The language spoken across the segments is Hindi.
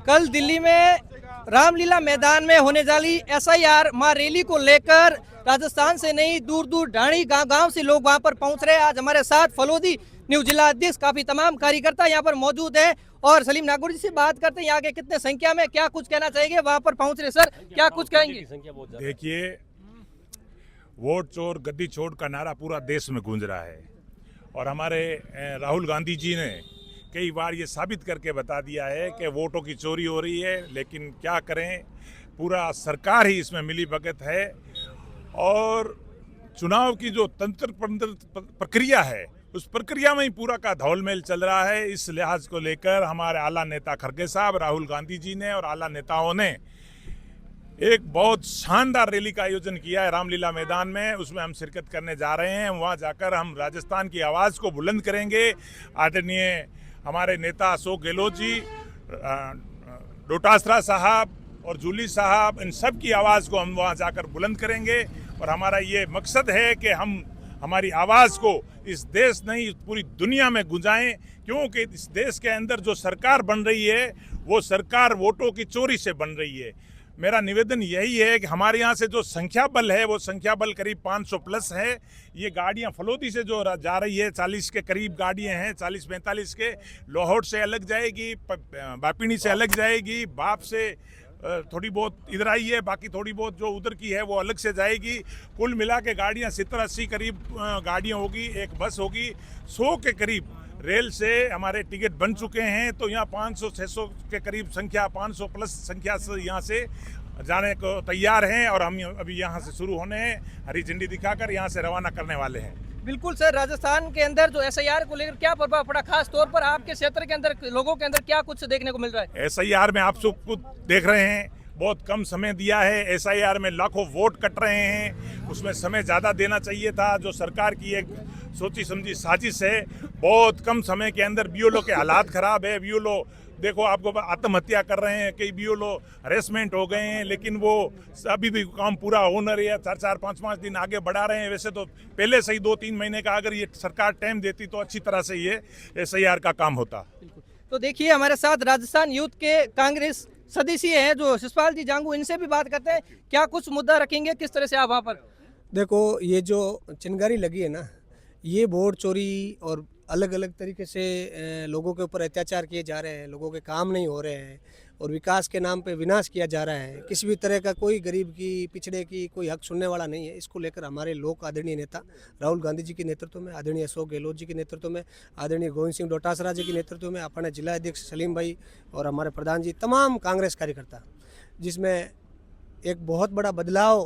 कल दिल्ली में रामलीला मैदान में होने वाली एसआईआर रैली को लेकर राजस्थान से नहीं दूर दूर ढाणी गांव से लोग वहां पर पहुंच रहे हैं। आज हमारे साथ फलोदी न्यू जिला अध्यक्ष काफी तमाम कार्यकर्ता यहाँ पर मौजूद है और सलीम नागौर जी से बात करते हैं यहाँ के कितने संख्या में क्या कुछ कहना चाहिए वहां पर पहुंच रहे। सर क्या कुछ कहेंगे? देखिए, वोट चोर गद्दी छोड़ का नारा पूरा देश में गूंज रहा है और हमारे राहुल गांधी जी ने कई बार ये साबित करके बता दिया है कि वोटों की चोरी हो रही है, लेकिन क्या करें, पूरा सरकार ही इसमें मिली भगत है और चुनाव की जो तंत्र प्रक्रिया है उस प्रक्रिया में ही पूरा का धौलमेल चल रहा है। इस लिहाज को लेकर हमारे आला नेता खड़गे साहब, राहुल गांधी जी ने और आला नेताओं ने एक बहुत शानदार रैली का आयोजन किया है रामलीला मैदान में। उसमें हम शिरकत करने जा रहे हैं। वहां जाकर हम राजस्थान की आवाज़ को बुलंद करेंगे। आदरणीय हमारे नेता अशोक गहलोत जी, डोटासरा साहब और जूली साहब, इन सब की आवाज़ को हम वहां जाकर बुलंद करेंगे और हमारा ये मकसद है कि हम हमारी आवाज़ को इस देश नहीं पूरी दुनिया में गुंजाएं, क्योंकि इस देश के अंदर जो सरकार बन रही है वो सरकार वोटों की चोरी से बन रही है। मेरा निवेदन यही है कि हमारे यहाँ से जो संख्या बल है वो संख्या बल करीब 500 प्लस है। ये गाड़ियाँ फलोदी से जो जा रही है 40 के करीब गाड़ियाँ हैं, 40-45 के। लोहौट से अलग जाएगी, बापिनी से अलग जाएगी, बाप से थोड़ी बहुत इधर आई है, बाकी थोड़ी बहुत जो उधर की है वो अलग से जाएगी। कुल मिला के गाड़ियाँ 70-80 करीब गाड़ियाँ होगी, एक बस होगी। 100 के करीब रेल से हमारे टिकट बन चुके हैं, तो यहाँ 500-600 के करीब संख्या, 500 प्लस संख्या से यहाँ से जाने को तैयार हैं और हम अभी यहाँ से शुरू होने हैं, हरी झंडी दिखाकर यहाँ से रवाना करने वाले हैं। बिल्कुल सर, राजस्थान के अंदर जो एसआईआर को लेकर क्या प्रभाव पड़ा, खास तौर पर आपके क्षेत्र के अंदर लोगों के अंदर क्या कुछ देखने को मिल रहा है? एसआईआर में आप सब कुछ देख रहे हैं, बहुत कम समय दिया है। एसआईआर में लाखों वोट कट रहे हैं, उसमें समय ज़्यादा देना चाहिए था। जो सरकार की एक सोची समझी साजिश है, बहुत कम समय के अंदर बीएलओ के हालात खराब है। बीएलओ देखो आपको आत्महत्या कर रहे हैं, कई बीएलओ हरेसमेंट हो गए हैं, लेकिन वो अभी भी काम पूरा हो न रही है। 4-4, 5-5 दिन आगे बढ़ा रहे हैं। वैसे तो पहले से ही 2-3 महीने का अगर ये सरकार टाइम देती तो अच्छी तरह से ये एसआईआर का काम होता। तो देखिए, हमारे साथ राजस्थान यूथ के कांग्रेस सदस्य हैं जो शिषपाल जी जांगू, इनसे भी बात करते हैं। क्या कुछ मुद्दा रखेंगे, किस तरह से आप वहाँ पर? देखो, ये जो चिंगारी लगी है ना, ये वोट चोरी और अलग अलग तरीके से लोगों के ऊपर अत्याचार किए जा रहे हैं, लोगों के काम नहीं हो रहे हैं और विकास के नाम पे विनाश किया जा रहा है। किसी भी तरह का कोई गरीब की, पिछड़े की कोई हक सुनने वाला नहीं है। इसको लेकर हमारे लोक आदरणीय नेता राहुल गांधी जी के नेतृत्व में, आदरणीय अशोक गहलोत जी के नेतृत्व में, आदरणीय गोविंद सिंह डोटासरा जी के नेतृत्व में, अपने जिला अध्यक्ष सलीम भाई और हमारे प्रधान जी, तमाम कांग्रेस कार्यकर्ता, जिसमें एक बहुत बड़ा बदलाव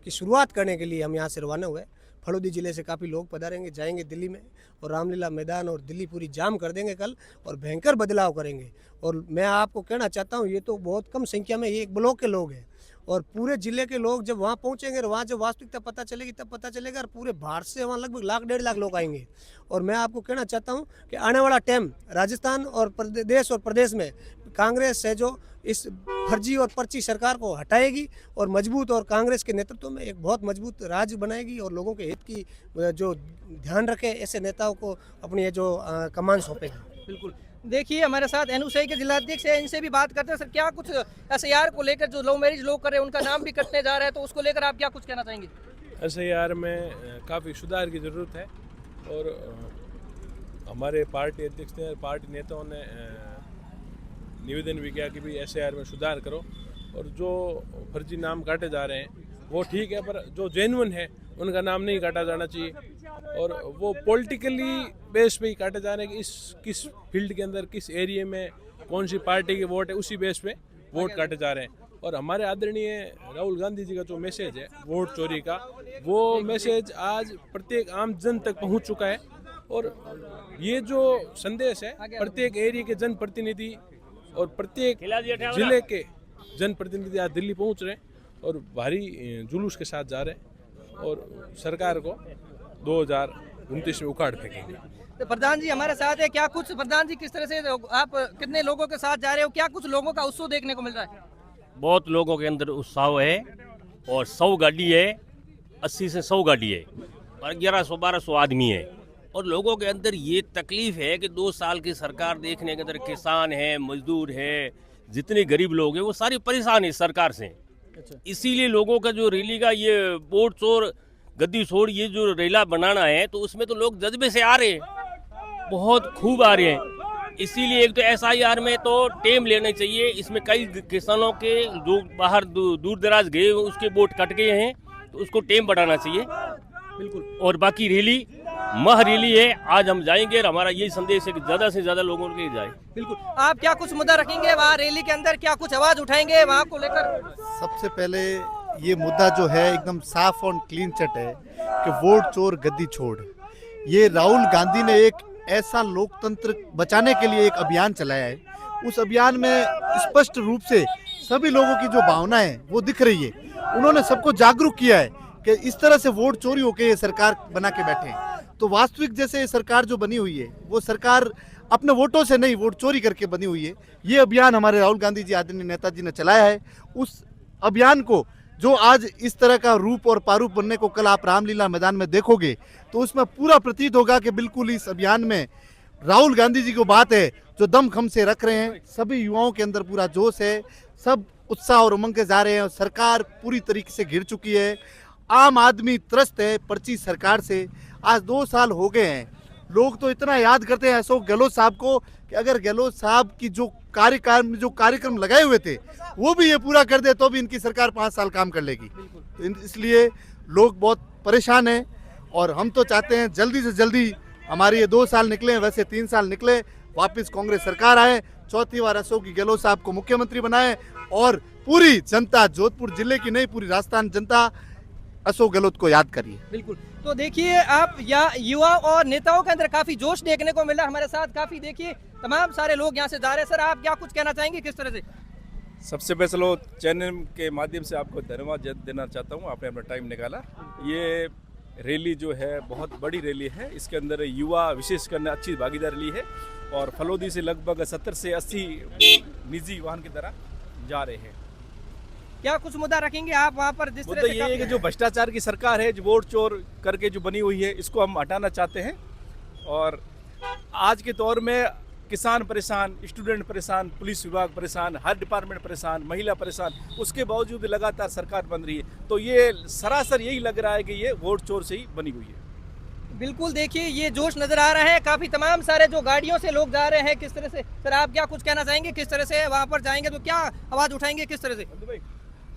की शुरुआत करने के लिए हम यहाँ से रवाना हुए। फलोदी जिले से काफ़ी लोग पधारेंगे, जाएंगे दिल्ली में और रामलीला मैदान और दिल्ली पूरी जाम कर देंगे कल और भयंकर बदलाव करेंगे। और मैं आपको कहना चाहता हूँ, ये तो बहुत कम संख्या में ये एक ब्लॉक के लोग हैं और पूरे जिले के लोग जब वहाँ पहुँचेंगे और वहाँ जब वास्तविकता पता चलेगी तब पता चलेगा। और पूरे भारत से वहाँ लगभग 1.5 लाख लोग आएंगे। और मैं आपको कहना चाहता हूँ कि आने वाला टाइम राजस्थान और देश और प्रदेश में कांग्रेस है जो इस फर्जी और पर्ची सरकार को हटाएगी और मजबूत और कांग्रेस के नेतृत्व में एक बहुत मजबूत राज्य बनाएगी और लोगों के हित की जो ध्यान रखे ऐसे नेताओं को अपनी ये जो कमान सौंपेगी। बिल्कुल। देखिए, हमारे साथ एनयूसीआई के जिला अध्यक्ष है, इनसे भी बात करते हैं। सर क्या कुछ एसआईआर को लेकर जो लव मैरिज लोग कर रहे हैं उनका नाम भी कटने जा रहा है, तो उसको लेकर आप क्या कुछ कहना चाहेंगे? एसआईआर में काफ़ी सुधार की ज़रूरत है और हमारे पार्टी अध्यक्ष ने, पार्टी नेताओं ने निवेदन भी किया कि भाई एसआईआर में सुधार करो और जो फर्जी नाम काटे जा रहे हैं वो ठीक है, पर जो जेन्युइन है उनका नाम नहीं काटा जाना चाहिए। और वो पॉलिटिकली बेस पे ही काटे जा रहे हैं कि इस किस फील्ड के अंदर, किस एरिया में कौन सी पार्टी के वोट है, उसी बेस पे वोट काटे जा रहे हैं। और हमारे आदरणीय राहुल गांधी जी का जो मैसेज है वोट चोरी का, वो मैसेज आज प्रत्येक आम जन तक पहुंच चुका है। और ये जो संदेश है, प्रत्येक एरिया के जनप्रतिनिधि और प्रत्येक जिले के जनप्रतिनिधि आज दिल्ली पहुंच रहे हैं और भारी जुलूस के साथ जा रहे हैं और सरकार को 2029 में उखाड़ फेंकेंगे। तो प्रधान जी हमारे साथ है, क्या कुछ प्रधान जी किस तरह से आप कितने लोगों के साथ जा रहे हो, क्या कुछ लोगों का उत्साह देखने को मिल रहा है? बहुत लोगों के अंदर उत्साह है और 100 गाड़ी है, 80 से 100 गाड़ी है और 1100-1200 आदमी है। और लोगों के अंदर ये तकलीफ है कि 2 साल की सरकार देखने के अंदर किसान है, मजदूर है, जितने गरीब लोग हैं वो सारे परेशान हैं सरकार से। इसीलिए लोगों का जो रैली का ये वोट चोर गद्दी छोड़ ये जो रैला बनाना है, तो उसमें तो लोग जज्बे से आ रहे हैं, बहुत खूब आ रहे हैं। इसीलिए एक तो SIR में तो टेम लेना चाहिए। इसमें कई किसानों के जो बाहर दूर दराज गए उसके वोट कट गए हैं, तो उसको टेम बढ़ाना चाहिए। बिल्कुल। और बाकी रैली मह रैली है, आज हम जाएंगे और हमारा यही संदेश है कि ज़्यादा से ज़्यादा लोगों के जाए। बिल्कुल। आप क्या कुछ मुद्दा रखेंगे वहाँ रैली के अंदर, क्या कुछ आवाज उठाएंगे वहाँ को लेकर? सबसे पहले ये मुद्दा जो है एकदम साफ और क्लीन चट है कि वोट चोर गद्दी छोड़। ये राहुल गांधी ने एक ऐसा लोकतंत्र बचाने के लिए एक अभियान चलाया है, उस अभियान में स्पष्ट रूप से सभी लोगों की जो भावना है वो दिख रही है। उन्होंने सबको जागरूक किया है कि इस तरह से वोट चोरी होकर ये सरकार बना के बैठे हैं। तो वास्तविक जैसे सरकार जो बनी हुई है वो सरकार अपने वोटों से नहीं, वोट चोरी करके बनी हुई है। ये अभियान हमारे राहुल गांधी जी आदरणीय नेताजी ने चलाया है। उस अभियान को जो आज इस तरह का रूप और प्रारूप बनने को कल आप रामलीला मैदान में देखोगे, तो उसमें पूरा प्रतीत होगा कि बिल्कुल इस अभियान में राहुल गांधी जी को बात है जो दमखम से रख रहे हैं। सभी युवाओं के अंदर पूरा जोश है, सब उत्साह और उमंग के जा रहे हैं और सरकार पूरी तरीके से घिर चुकी है। आम आदमी त्रस्त है पर्ची सरकार से। आज 2 साल हो गए हैं, लोग तो इतना याद करते हैं अशोक गहलोत साहब को कि अगर गहलोत साहब की जो कार्यक्रम लगाए हुए थे वो भी ये पूरा कर दे तो भी इनकी सरकार 5 साल काम कर लेगी। तो इसलिए लोग बहुत परेशान हैं और हम तो चाहते हैं जल्दी से जल्दी हमारे ये 2 साल निकले, वैसे 3 साल निकले, वापस कांग्रेस सरकार आए, 4थी बार अशोक गहलोत साहब को मुख्यमंत्री बनाए और पूरी जनता, जोधपुर जिले की नहीं पूरी राजस्थान जनता अशोक गहलोत को याद करिए। बिल्कुल। तो देखिए आप या युवा और नेताओं के अंदर काफी जोश देखने को मिला। हमारे साथ काफी देखिए तमाम सारे लोग यहाँ से जा रहे हैं। सर आप क्या कुछ कहना चाहेंगे, किस तरह से? सबसे पहले चलो चैनल के माध्यम से आपको धन्यवाद देना चाहता हूँ, आपने अपना टाइम निकाला। ये रैली जो है बहुत बड़ी रैली है, इसके अंदर युवा विशेषकर अच्छी भागीदारी ली है और फलोदी से लगभग 70 से 80 निजी वाहन की तरह जा रहे हैं। क्या कुछ मुद्दा रखेंगे आप वहाँ पर? जिस तरह मुद्दा से ये है कि जो भ्रष्टाचार की सरकार है, जो वोट चोर करके जो बनी हुई है, इसको हम हटाना चाहते हैं। और आज के दौर में किसान परेशान, स्टूडेंट परेशान, पुलिस विभाग परेशान, हर डिपार्टमेंट परेशान, महिला परेशान, उसके बावजूद लगातार सरकार बन रही है। तो ये सरासर यही लग रहा है कि ये वोट चोर से ही बनी हुई है। बिल्कुल। देखिए ये जोश नजर आ रहा है, काफी तमाम सारे जो गाड़ियों से लोग जा रहे हैं। किस तरह से सर आप क्या कुछ कहना चाहेंगे, किस तरह से वहाँ पर जाएंगे तो क्या आवाज उठाएंगे, किस तरह से?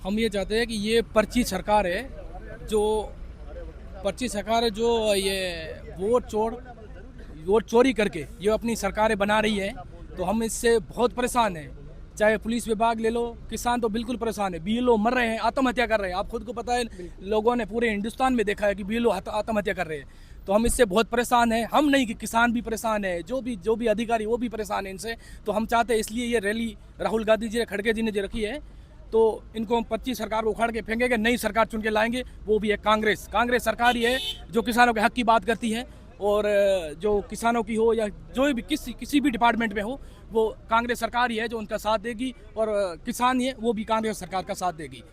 हम ये चाहते हैं कि ये पर्ची सरकार है, जो ये वोट चोरी करके ये अपनी सरकारें बना रही है, तो हम इससे बहुत परेशान हैं। चाहे पुलिस विभाग ले लो, किसान तो बिल्कुल परेशान है, BLO मर रहे हैं, आत्महत्या कर रहे हैं। आप खुद को पता है, लोगों ने पूरे हिंदुस्तान में देखा है कि BLO आत्महत्या कर रहे हैं। तो हम इससे बहुत परेशान हैं। हम नहीं कि किसान भी परेशान है, जो भी अधिकारी वो भी परेशान है इनसे। तो हम चाहते हैं, इसलिए ये रैली राहुल गांधी जी ने, खड़गे जी ने जो रखी है, तो इनको हम 25 सरकार को उखाड़ के फेंकेंगे, नई सरकार चुन के लाएंगे। वो भी है कांग्रेस सरकार ही है जो किसानों के हक की बात करती है, और जो किसानों की हो या जो भी किसी भी डिपार्टमेंट में हो, वो कांग्रेस सरकार ही है जो उनका साथ देगी, और किसान ही है वो भी कांग्रेस सरकार का साथ देगी।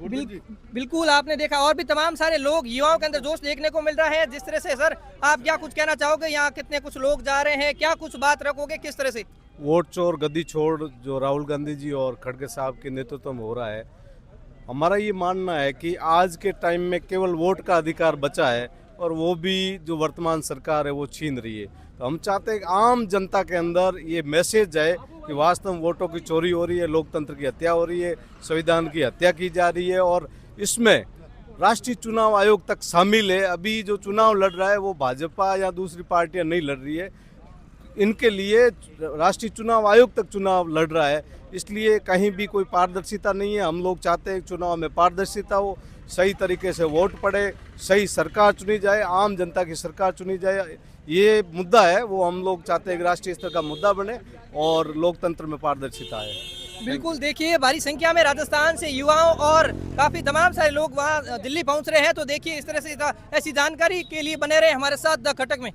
बिल्कुल। आपने देखा और भी तमाम सारे लोग, युवाओं के अंदर जोश देखने को मिल रहा है। जिस तरह से सर आप क्या कुछ कहना चाहोगे, यहाँ कितने कुछ लोग जा रहे हैं, क्या कुछ बात रखोगे, किस तरह से? वोट चोर गद्दी छोड़ जो राहुल गांधी जी और खड़गे साहब के नेतृत्व में हो रहा है, हमारा ये मानना है कि आज के टाइम में केवल वोट का अधिकार बचा है और वो भी जो वर्तमान सरकार है वो छीन रही है। तो हम चाहते हैं कि आम जनता के अंदर ये मैसेज जाए कि वास्तव में वोटों की चोरी हो रही है, लोकतंत्र की हत्या हो रही है, संविधान की हत्या की जा रही है, और इसमें राष्ट्रीय चुनाव आयोग तक शामिल है। अभी जो चुनाव लड़ रहा है वो भाजपा या दूसरी पार्टियां नहीं लड़ रही है, इनके लिए राष्ट्रीय चुनाव आयोग तक चुनाव लड़ रहा है। इसलिए कहीं भी कोई पारदर्शिता नहीं है। हम लोग चाहते हैं चुनाव में पारदर्शिता हो, सही तरीके से वोट पड़े, सही सरकार चुनी जाए, आम जनता की सरकार चुनी जाए। ये मुद्दा है वो हम लोग चाहते हैं कि राष्ट्रीय स्तर का मुद्दा बने और लोकतंत्र में पारदर्शिता आए। बिल्कुल। देखिए भारी संख्या में राजस्थान से युवाओं और काफी तमाम सारे लोग वहाँ दिल्ली पहुँच रहे हैं। तो देखिए इस तरह से ऐसी जानकारी के लिए बने रहे हमारे साथ द खटक में।